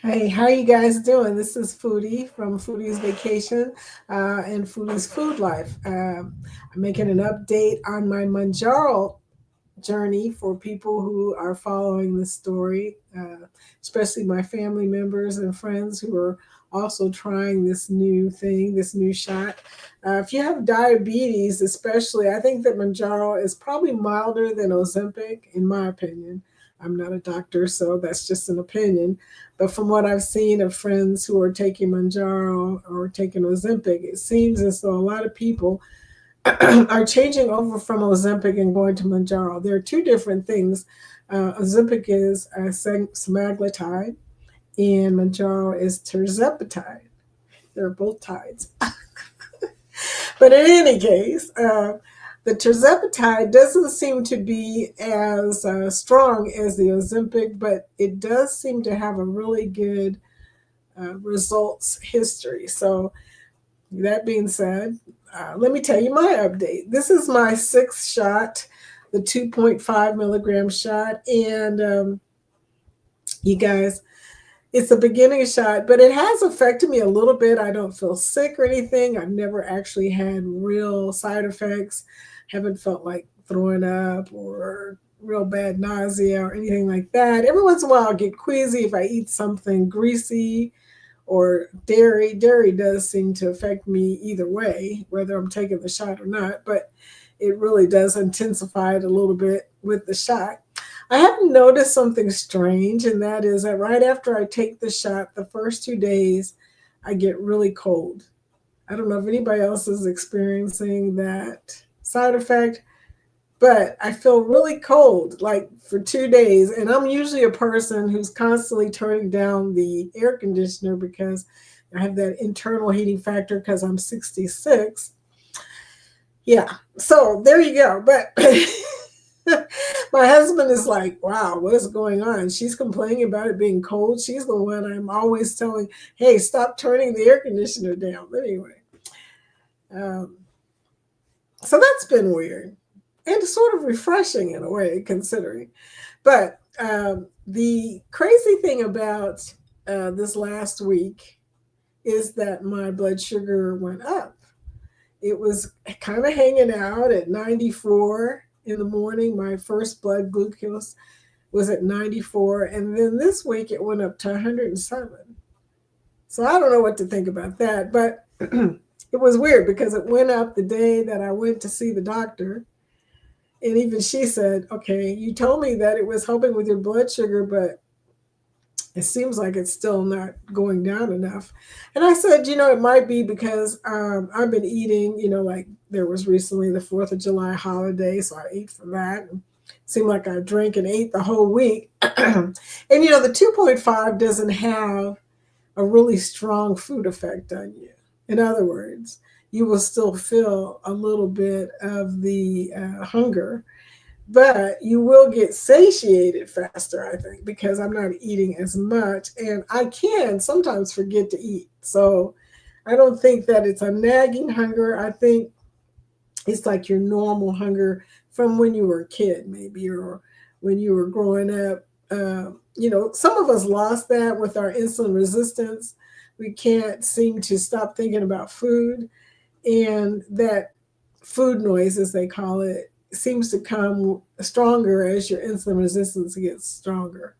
Hey, how you guys doing? This is Foodie from Foodie's Vacation and Foodie's Food Life. I'm making an update on my Mounjaro journey for people who are following this story, especially my family members and friends who are also trying this new thing, this new shot. If you have diabetes, especially, I think that Mounjaro is probably milder than Ozempic, in my opinion. I'm not a doctor, so that's just an opinion. But from what I've seen of friends who are taking Mounjaro or taking Ozempic, it seems as though a lot of people are changing over from Ozempic and going to Mounjaro. There are two different things. Ozempic is semaglutide, and Mounjaro is tirzepatide. They're both tides. But in any case, the tirzepatide doesn't seem to be as strong as the Ozempic, but it does seem to have a really good results history. So that being said, let me tell you my update. This is my sixth shot, the 2.5 milligram shot. And you guys, it's a beginning shot, but it has affected me a little bit. I don't feel sick or anything. I've never actually had real side effects. Haven't felt like throwing up or real bad nausea or anything like that. Every once in a while, I'll get queasy if I eat something greasy or dairy. Dairy does seem to affect me either way, whether I'm taking the shot or not, but it really does intensify it a little bit with the shot. I have noticed something strange, and that is that right after I take the shot, the first 2 days, I get really cold. I don't know if anybody else is experiencing that side effect, but I feel really cold like for 2 days. And I'm usually a person who's constantly turning down the air conditioner because I have that internal heating factor because I'm 66. Yeah, so there you go. But my husband is like, wow, what is going on? She's complaining about it being cold. She's the one I'm always telling, hey, stop turning the air conditioner down. But anyway, um, so that's been weird and sort of refreshing in a way, considering. But the crazy thing about this last week is that my blood sugar went up. It was kind of hanging out at 94 in the morning. My first blood glucose was at 94. And then this week it went up to 107. So I don't know what to think about that. But it was weird because it went up the day that I went to see the doctor. And even she said, okay, you told me that it was helping with your blood sugar, but it seems like it's still not going down enough. And I said, it might be because I've been eating, like there was recently the 4th of July holiday. So I ate for that. And it seemed like I drank and ate the whole week. And, the 2.5 doesn't have a really strong food effect on you. In other words, you will still feel a little bit of the hunger, but you will get satiated faster, I think, because I'm not eating as much. And I can sometimes forget to eat. So I don't think that it's a nagging hunger. I think it's like your normal hunger from when you were a kid, maybe, or when you were growing up. Some of us lost that with our insulin resistance. We can't seem to stop thinking about food. And that food noise, as they call it, seems to come stronger as your insulin resistance gets stronger.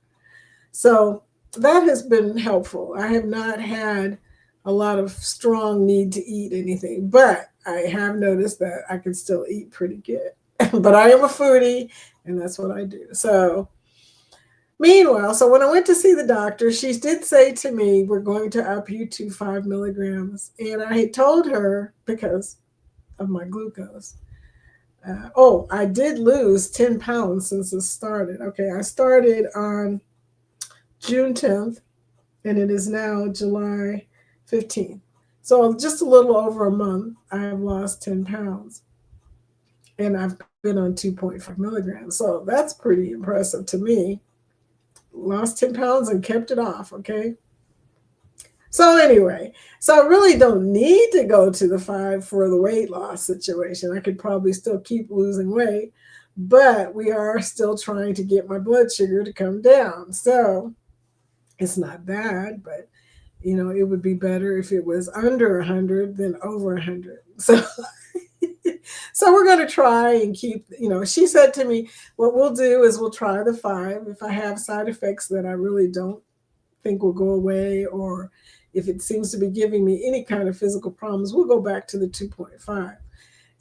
So that has been helpful. I have not had a lot of strong need to eat anything, but I have noticed that I can still eat pretty good. But I am a foodie, and that's what I do. So, meanwhile, so when I went to see the doctor, she did say to me, we're going to up you to 5 milligrams. And I had told her because of my glucose. I did lose 10 pounds since it started. Okay, I started on June 10th, and it is now July 15th. So just a little over a month, I have lost 10 pounds, and I've been on 2.5 milligrams. So that's pretty impressive to me. Lost 10 pounds and kept it off, okay? So anyway, so I really don't need to go to the 5 for the weight loss situation. I could probably still keep losing weight, but we are still trying to get my blood sugar to come down. So It's not bad, but it would be better if it was under 100 than over 100. So so we're going to try and keep, she said to me, what we'll do is we'll try the 5. If I have side effects that I really don't think will go away, or if it seems to be giving me any kind of physical problems, we'll go back to the 2.5.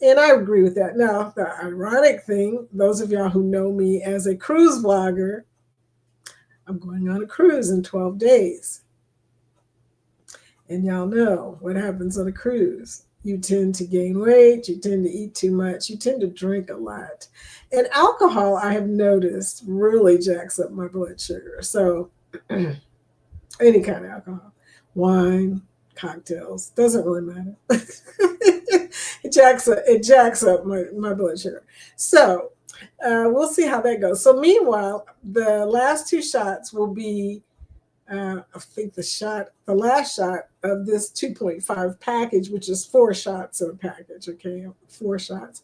And I agree with that. Now, the ironic thing, those of y'all who know me as a cruise vlogger, I'm going on a cruise in 12 days. And y'all know what happens on a cruise. You tend to gain weight, you tend to eat too much, you tend to drink a lot. And alcohol, I have noticed, really jacks up my blood sugar. So, any kind of alcohol, wine, cocktails, doesn't really matter. It jacks up my blood sugar. So, we'll see how that goes. So, meanwhile, the last 2 shots will be I think the last shot of this 2.5 package, which is 4 shots in a package, okay, 4 shots.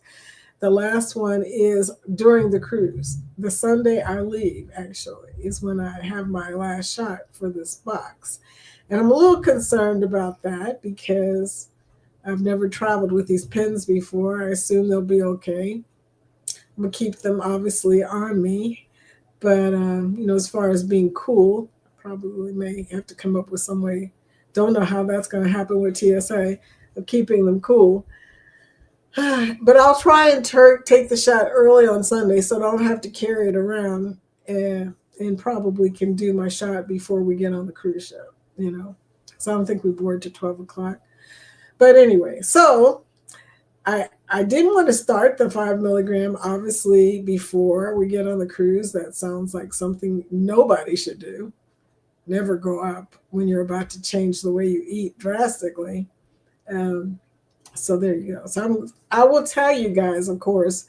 The last one is during the cruise. The Sunday I leave, actually, is when I have my last shot for this box. And I'm a little concerned about that because I've never traveled with these pens before. I assume they'll be okay. I'm going to keep them obviously on me. But, as far as being cool, probably may have to come up with some way. Don't know how that's going to happen with TSA of keeping them cool. But I'll try and take the shot early on Sunday so I don't have to carry it around, and probably can do my shot before we get on the cruise ship. So I don't think we board to 12 o'clock. But anyway, so I didn't want to start the 5 milligram, obviously, before we get on the cruise. That sounds like something nobody should do. Never go up when you're about to change the way you eat drastically. Um, so there you go. So I will tell you guys, of course,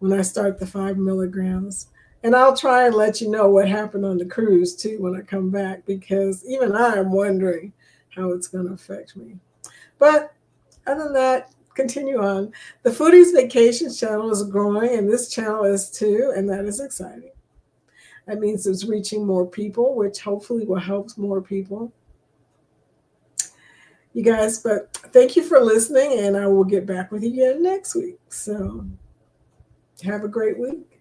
when I start the 5 milligrams. And I'll try and let you know what happened on the cruise too when I come back, because even I am wondering how it's going to affect me. But other than that, continue on. The Foodie's Vacation channel is growing, and this channel is too, and that is exciting. That means it's reaching more people, which hopefully will help more people. You guys, but thank you for listening, and I will get back with you again next week. So have a great week.